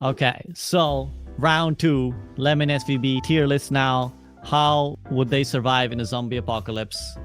Okay, so round 2, Lemon SVB tier list now. How would they survive in a zombie apocalypse?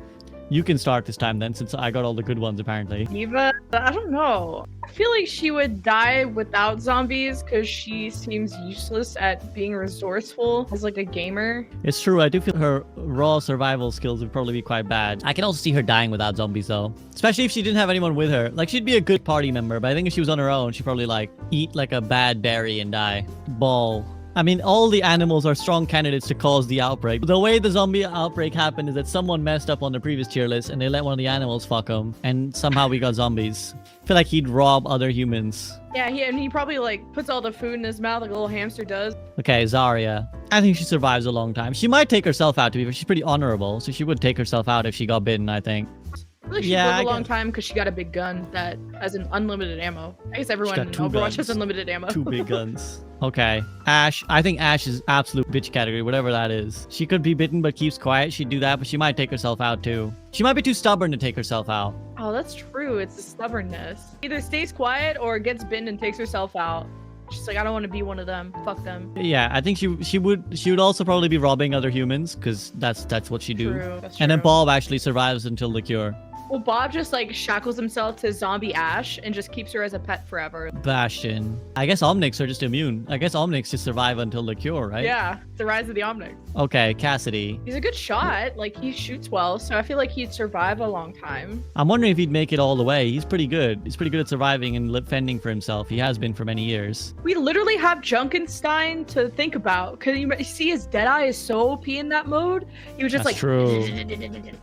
You can start this time then, since I got all the good ones apparently. Eva, I don't know. I feel like she would die without zombies because she seems useless at being resourceful as like a gamer. It's true, I do feel her raw survival skills would probably be quite bad. I can also see her dying without zombies though. Especially if she didn't have anyone with her. Like, she'd be a good party member, but I think if she was on her own, she'd probably like eat like a bad berry and die. Ball. I mean, all the animals are strong candidates to cause the outbreak. The way the zombie outbreak happened is that someone messed up on the previous tier list and they let one of the animals fuck them. And somehow we got zombies. I feel like he'd rob other humans. Yeah, and he probably like puts all the food in his mouth like a little hamster does. Okay, Zarya. I think she survives a long time. She might take herself out, to be fair. She's pretty honorable, so she would take herself out if she got bitten, I think. I feel like she lived a long time because she got a big gun that has an unlimited ammo. I guess everyone in Overwatch has unlimited ammo. 2 big guns. Okay. Ash. I think Ash is absolute bitch category, whatever that is. She could be bitten but keeps quiet. She'd do that, but she might take herself out too. She might be too stubborn to take herself out. Oh, that's true. It's the stubbornness. Either stays quiet or gets bitten and takes herself out. She's like, I don't want to be one of them. Fuck them. Yeah, I think she would also probably be robbing other humans because that's what she do. True, that's and then true. Bob actually survives until the cure. Well, Bob just like shackles himself to zombie Ash and just keeps her as a pet forever. Bastion. I guess Omnics are just immune. I guess Omnics just survive until the cure, right? Yeah, the rise of the Omnics. Okay, Cassidy. He's a good shot. Like, he shoots well, so I feel like he'd survive a long time. I'm wondering if he'd make it all the way. He's pretty good. He's pretty good at surviving and fending for himself. He has been for many years. We literally have Junkenstein to think about. Because you see his Deadeye is so OP in that mode. He was just That's like... true.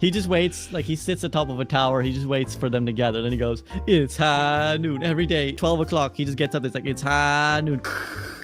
He just waits, like he sits atop of a tower. He just waits for them to gather. Then he goes, it's high noon. Every day, 12 o'clock, he just gets up. It's like, it's high noon.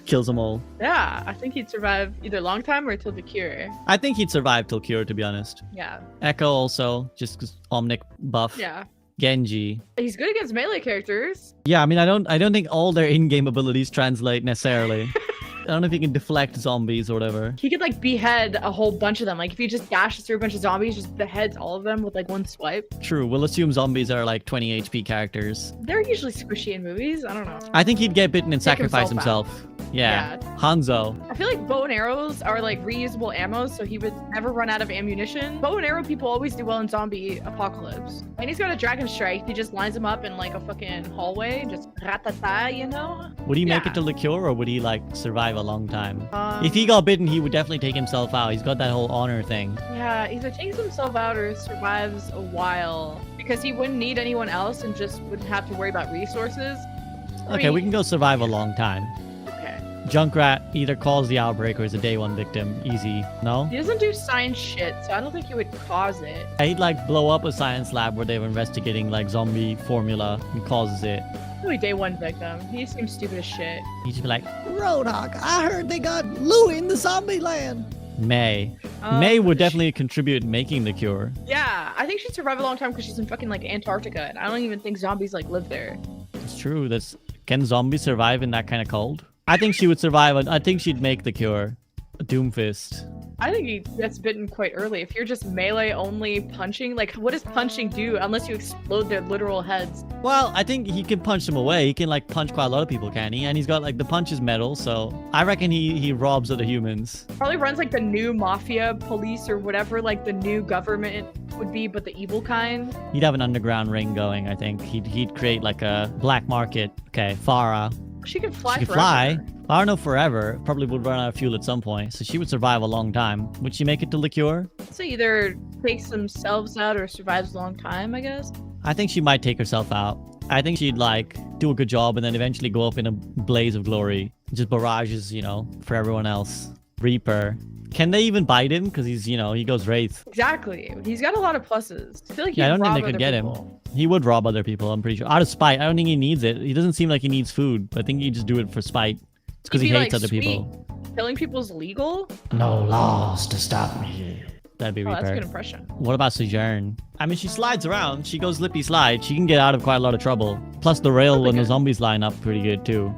Kills them all. Yeah, I think he'd survive either long time or till the cure. I think he'd survive till cure, to be honest. Yeah. Echo also, just because Omnic buff. Yeah. Genji. He's good against melee characters. Yeah, I mean, I don't think all their in-game abilities translate necessarily. I don't know if he can deflect zombies or whatever. He could like behead a whole bunch of them. Like if he just dashes through a bunch of zombies, just beheads all of them with like one swipe. True. We'll assume zombies are like 20 HP characters. They're usually squishy in movies. I don't know. I think he'd get bitten and Take sacrifice himself himself. Yeah. Hanzo. I feel like bow and arrows are like reusable ammo, so he would never run out of ammunition. Bow and arrow people always do well in zombie apocalypse. And he's got a dragon strike. He just lines them up in like a fucking hallway and just ratata, you know? Would he make it to the cure or would he like survive a long time? Um, If he got bitten, he would definitely take himself out. He's got that whole honor thing. Yeah, either takes himself out or survives a while. Because he wouldn't need anyone else and just wouldn't have to worry about resources. Okay, we can go survive a long time. Okay. Junkrat either calls the outbreak or is a day one victim. Easy. No? He doesn't do science shit, so I don't think he would cause it. He'd like blow up a science lab where they were investigating like zombie formula and causes it. Probably day one victim. He seems stupid as shit. He'd just be like, Roadhog, I heard they got Louie in the zombie land. May. May would definitely contribute making the cure. Yeah, I think she'd survive a long time because she's in fucking like Antarctica, and I don't even think zombies like live there. It's true. Can zombies survive in that kind of cold? I think she would survive. I think she'd make the cure. Doomfist. I think he gets bitten quite early. If you're just melee only punching, like what does punching do unless you explode their literal heads? Well, I think he can punch them away. He can like punch quite a lot of people, can he? And he's got like the punch is metal, so I reckon he robs other humans. Probably runs like the new mafia police or whatever like the new government would be, but the evil kind. He'd have an underground ring going, I think. He'd create like a black market. Okay, Farah. She can fly She could forever. fly. I don't know forever. Probably would run out of fuel at some point, so she would survive a long time. Would she make it to the cure? So either takes themselves out or survives a long time, I guess. I think she might take herself out. I think she'd like do a good job and then eventually go up in a blaze of glory. Just barrages, you know, for everyone else. Reaper. Can they even bite him? Because he's, you know, he goes Wraith. Exactly. He's got a lot of pluses. I feel like Yeah, I he'd don't think rob they could other get people. him. He would rob other people, I'm pretty sure. Out of spite. I don't think he needs it. He doesn't seem like he needs food. I think he'd just do it for spite. It's because He'd he be, hates like, other sweet. people. Killing people's legal? No laws to stop me. That'd be Oh, that's a Reaper. good impression. What about Sojourn? I mean, she slides around. She goes lippy slide. She can get out of quite a lot of trouble. Plus, the rail Probably when the good. zombies line up pretty good, too.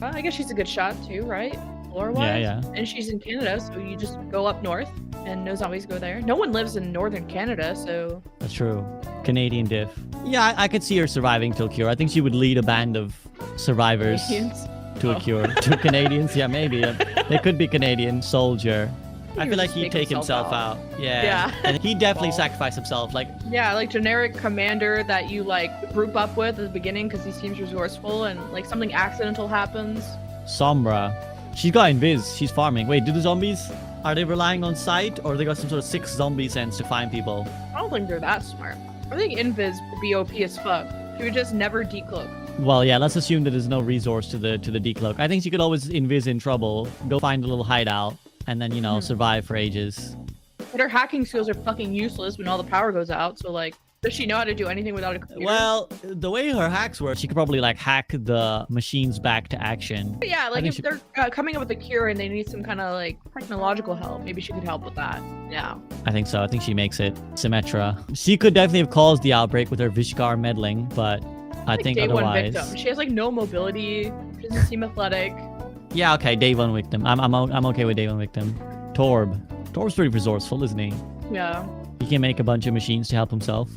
I guess she's a good shot too, right? Lore-wise. Yeah. And she's in Canada, so you just go up north and no zombies go there. No one lives in northern Canada, so That's true. Canadian diff. Yeah, I could see her surviving till cure. I think she would lead a band of survivors. Canadians. to a cure. To Canadians, yeah, maybe. They could be Canadian soldier. I feel like he'd take himself out. Yeah. And he definitely sacrificed himself. Like, yeah, like generic commander that you like group up with at the beginning because he seems resourceful, and like something accidental happens. Sombra. She's got invis. She's farming. Wait, do the zombies, are they relying on sight, or they got some sort of 6 zombie sense to find people? I don't think they're that smart. I think invis would be OP as fuck. She would just never decloak. Well, yeah, let's assume that there's no resource to the decloak. I think she could always invis in trouble, go find a little hideout, and then, you know, survive for ages. But her hacking skills are fucking useless when all the power goes out, so like, does she know how to do anything without a computer? Well, the way her hacks work, she could probably like hack the machines back to action. But yeah, like if they're coming up with a cure and they need some kind of like technological help, maybe she could help with that. Yeah. I think so. I think she makes it. Symmetra. She could definitely have caused the outbreak with her Vishkar meddling, but I think day otherwise. One victim. She has like no mobility. She doesn't seem athletic. Yeah, okay, day 1 victim. I'm okay with day 1 victim. Torb. Torb's pretty resourceful, isn't he? Yeah. He can make a bunch of machines to help himself.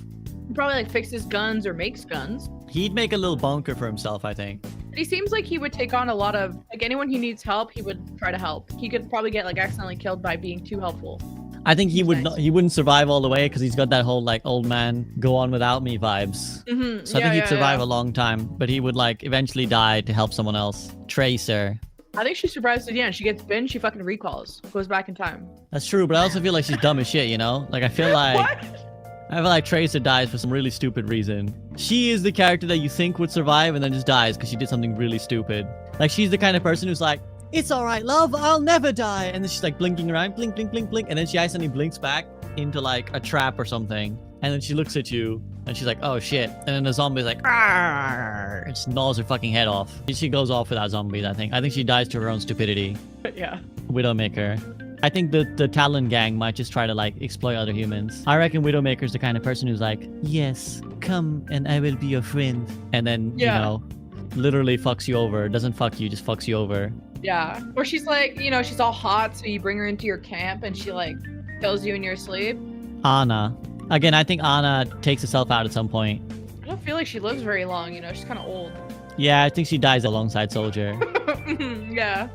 He probably like fixes guns or makes guns. He'd make a little bunker for himself, I think. But he seems like he would take on a lot of like anyone who needs help. He would try to help. He could probably get like accidentally killed by being too helpful. I think he would not, he wouldn't survive all the way because he's got that whole like old man go on without me vibes. So I think he'd survive a long time, but he would like eventually die to help someone else. Tracer. I think she survives to the end. She gets binged, she fucking recalls, goes back in time. That's true, but I also feel like she's dumb as shit, you know? Like I feel like Tracer dies for some really stupid reason. She is the character that you think would survive and then just dies because she did something really stupid. Like she's the kind of person who's like, it's all right, love, I'll never die. And then she's like blinking around, blink, blink, blink, blink. And then she accidentally blinks back into like a trap or something. And then she looks at you and she's like, oh shit. And then the zombie's like, arr, and just gnaws her fucking head off. She goes off without zombies, I think. I think she dies to her own stupidity. Yeah. Widowmaker. I think the Talon gang might just try to like exploit other humans. I reckon Widowmaker's the kind of person who's like, yes, come and I will be your friend. And then, you know, literally fucks you over. Doesn't fuck you, just fucks you over. Yeah. Or she's like, you know, she's all hot, so you bring her into your camp and she like kills you in your sleep. Anna. Again, I think Anna takes herself out at some point. I don't feel like she lives very long, you know, she's kind of old. Yeah, I think she dies alongside Soldier. Yeah.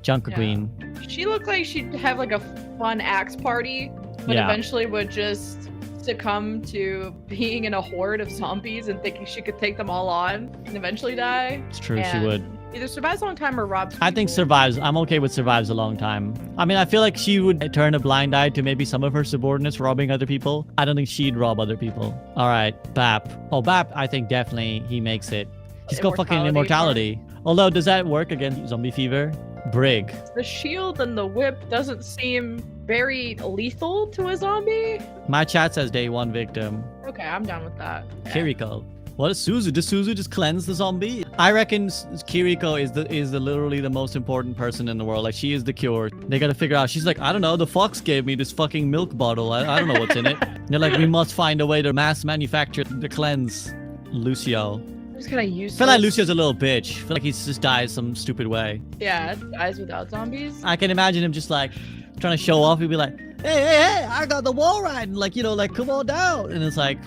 Junker Queen. She looked like she'd have like a fun axe party, but eventually would just succumb to being in a horde of zombies and thinking she could take them all on and eventually die. It's true, she would. Either survives a long time or robs people. I think survives. I'm okay with survives a long time. I mean, I feel like she would turn a blind eye to maybe some of her subordinates robbing other people. I don't think she'd rob other people. All right, Bap. Oh, Bap, I think definitely he makes it. He's got fucking immortality. Although, does that work against zombie fever? Brig. The shield and the whip doesn't seem very lethal to a zombie. My chat says day 1 victim. Okay, I'm down with that. Kiriko. What is Suzu? Does Suzu just cleanse the zombie? I reckon Kiriko is literally the most important person in the world. Like, she is the cure. They gotta figure out. She's like, I don't know. The fox gave me this fucking milk bottle. I don't know what's in it. They're like, we must find a way to mass manufacture the cleanse. Lucio. Just kind of useless. I feel like Lucio's a little bitch. I feel like he just dies some stupid way. Yeah, dies without zombies. I can imagine him just like trying to show off. He'd be like, hey, I got the wall ride. And like, you know, like, come on down. And it's like,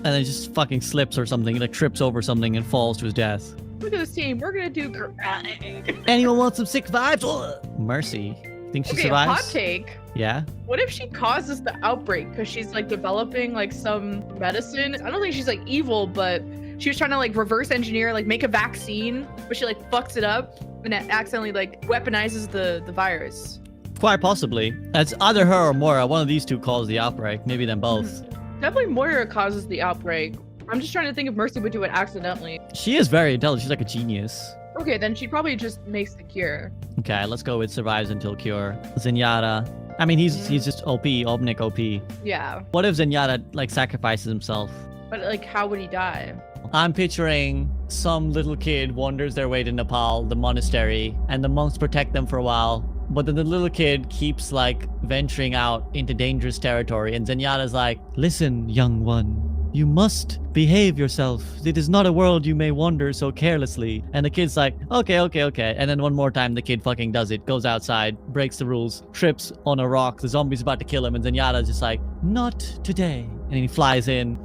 and then just fucking slips or something. He like trips over something and falls to his death. Look at this team. We're gonna do karate. Anyone want some sick vibes? Ugh. Mercy. Think she survives? Hot take. Yeah. What if she causes the outbreak because she's like developing like some medicine? I don't think she's like evil, but she was trying to like reverse engineer, like make a vaccine, but she like fucks it up and it accidentally like weaponizes the virus. Quite possibly. It's either her or Moira. One of these two caused the outbreak. Maybe them both. Definitely Moira causes the outbreak. I'm just trying to think if Mercy would do it accidentally. She is very intelligent. She's like a genius. Okay, then she probably just makes the cure. Okay, let's go with survives until cure. Zenyatta. I mean, he's just OP, Obnik OP. Yeah. What if Zenyatta like sacrifices himself? But like, how would he die? I'm picturing some little kid wanders their way to Nepal, the monastery, and the monks protect them for a while. But then the little kid keeps like venturing out into dangerous territory, and Zenyatta's like, listen, young one. You must behave yourself. It is not a world you may wander so carelessly. And the kid's like, okay. And then one more time, the kid fucking does it. Goes outside, breaks the rules, trips on a rock. The zombie's about to kill him. And Zenyatta's just like, not today. And he flies in.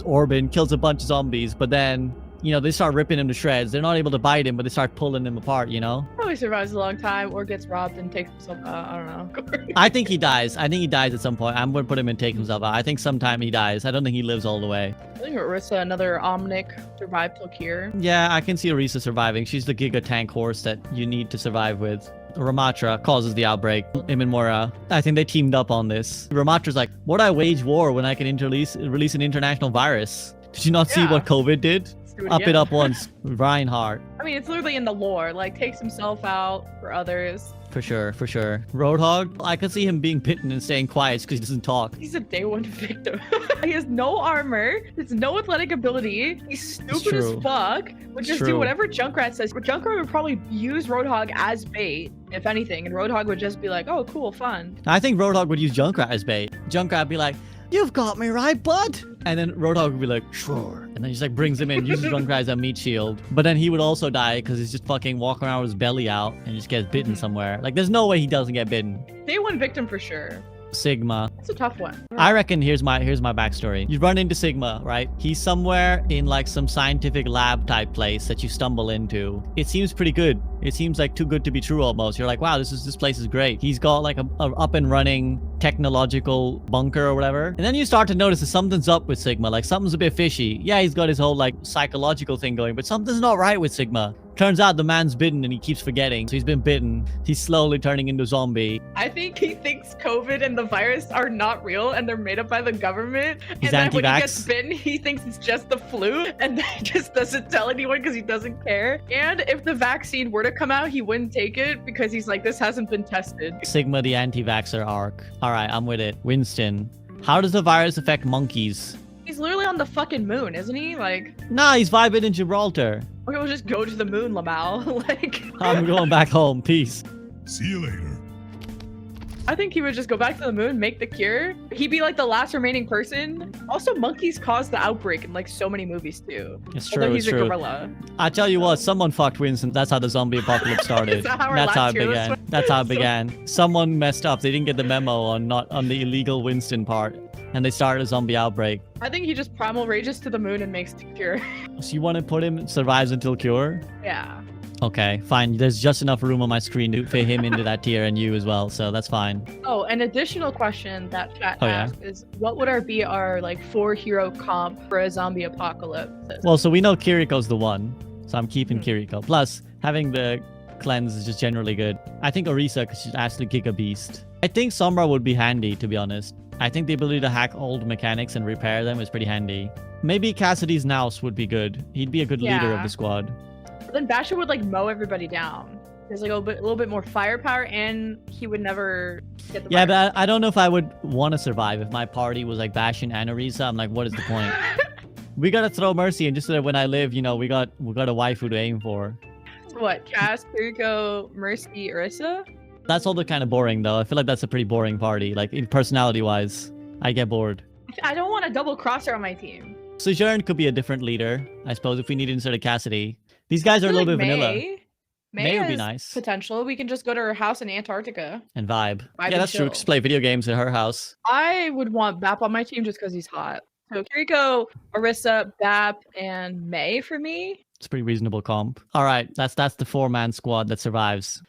Orbin kills a bunch of zombies. But then you know, they start ripping him to shreds. They're not able to bite him, but they start pulling him apart, you know? Probably survives a long time or gets robbed and takes himself out. I don't know. I think he dies. I think he dies at some point. I'm going to put him and take himself out. I think sometime he dies. I don't think he lives all the way. I think Orisa, another Omnic, survived till Cure. Yeah, I can see Orisa surviving. She's the Giga Tank horse that you need to survive with. Ramatra causes the outbreak. Him and Mora, I think they teamed up on this. Ramatra's like, what I wage war when I can release an international virus? Did you not see what COVID did? Up it up once. Reinhardt. I mean, it's literally in the lore. Like, takes himself out for others. For sure, for sure. Roadhog, I could see him being bitten and staying quiet because he doesn't talk. He's a day one victim. He has no armor. There's no athletic ability. He's stupid as fuck. Would just do whatever Junkrat says. Junkrat would probably use Roadhog as bait, if anything, and Roadhog would just be like, oh, cool, fun. I think Roadhog would use Junkrat as bait. Junkrat would be like, you've got me right, bud. And then Roadhog would be like, sure. And then he just like brings him in, uses Junkrat as a meat shield. But then he would also die because he's just fucking walking around with his belly out and just gets bitten somewhere. Like, there's no way he doesn't get bitten. Day one victim for sure. Sigma. That's a tough one. I reckon here's my backstory. You run into Sigma, right? He's somewhere in like some scientific lab type place that you stumble into. It seems pretty good. It seems like too good to be true almost. You're like, wow, this place is great. He's got like a up and running technological bunker or whatever. And then you start to notice that something's up with Sigma. Like something's a bit fishy. Yeah, he's got his whole like psychological thing going, but something's not right with Sigma. Turns out the man's bitten and he keeps forgetting. So he's been bitten. He's slowly turning into a zombie. I think he thinks COVID and the virus are not real and they're made up by the government. He's and then when he anti-vax. gets bitten, he thinks it's just the flu and then he just doesn't tell anyone because he doesn't care. And if the vaccine were to come out, he wouldn't take it because he's like, this hasn't been tested. Sigma the anti-vaxxer arc. All right, I'm with it. Winston, how does the virus affect monkeys? He's literally on the fucking moon, isn't he? Like, Nah, he's vibing in Gibraltar. okay, we'll just go to the moon, Lamau. Like, I'm going back home. Peace. See you later. I think he would just go back to the moon, make the cure. He'd be like the last remaining person. Also, monkeys caused the outbreak in like so many movies too. It's true. Although It's he's a true. gorilla. I tell you what, someone fucked Winston. That's how the zombie apocalypse started. Is that how our That's how last it tier list began. went? That's how it began. Someone messed up. They didn't get the memo on the illegal Winston part, and they started a zombie outbreak. I think he just primal rages to the moon and makes the cure. So you want to put him survives until cure? Yeah. Okay, fine. There's just enough room on my screen to fit him into that tier and you as well, so that's fine. Oh, an additional question that chat Oh, yeah? asked is, what would be our like 4-hero comp for a zombie apocalypse? Well, so we know Kiriko's the one, so I'm keeping Kiriko. Plus, having the cleanse is just generally good. I think Orisa, because she's actually Giga Beast. I think Sombra would be handy, to be honest. I think the ability to hack old mechanics and repair them is pretty handy. Maybe Cassidy's Nous would be good. He'd be a good leader of Yeah. the squad. Then Basher would like mow everybody down. There's like a little bit more firepower, and he would never get the Yeah, virus. but I don't know if I would want to survive if my party was like Bastion and Orisa. I'm like, what is the point? We gotta throw Mercy, and just so that when I live, you know, we got a waifu to aim for. What? Cass, Kiriko, Mercy, Orisa? That's all the kind of boring though. I feel like that's a pretty boring party. Like personality wise, I get bored. I don't want a double crosser on my team. Sojourn could be a different leader, I suppose, if we need to insert a Cassidy. These guys are a little bit vanilla. May would be has nice. potential. We can just go to her house in Antarctica. And vibe. Vibe Yeah, and that's true. chill. Just play video games at her house. I would want Bap on my team just because he's hot. So Kiriko, Orisa, Bap, and May for me. It's a pretty reasonable comp. All right, that's the 4-man squad that survives.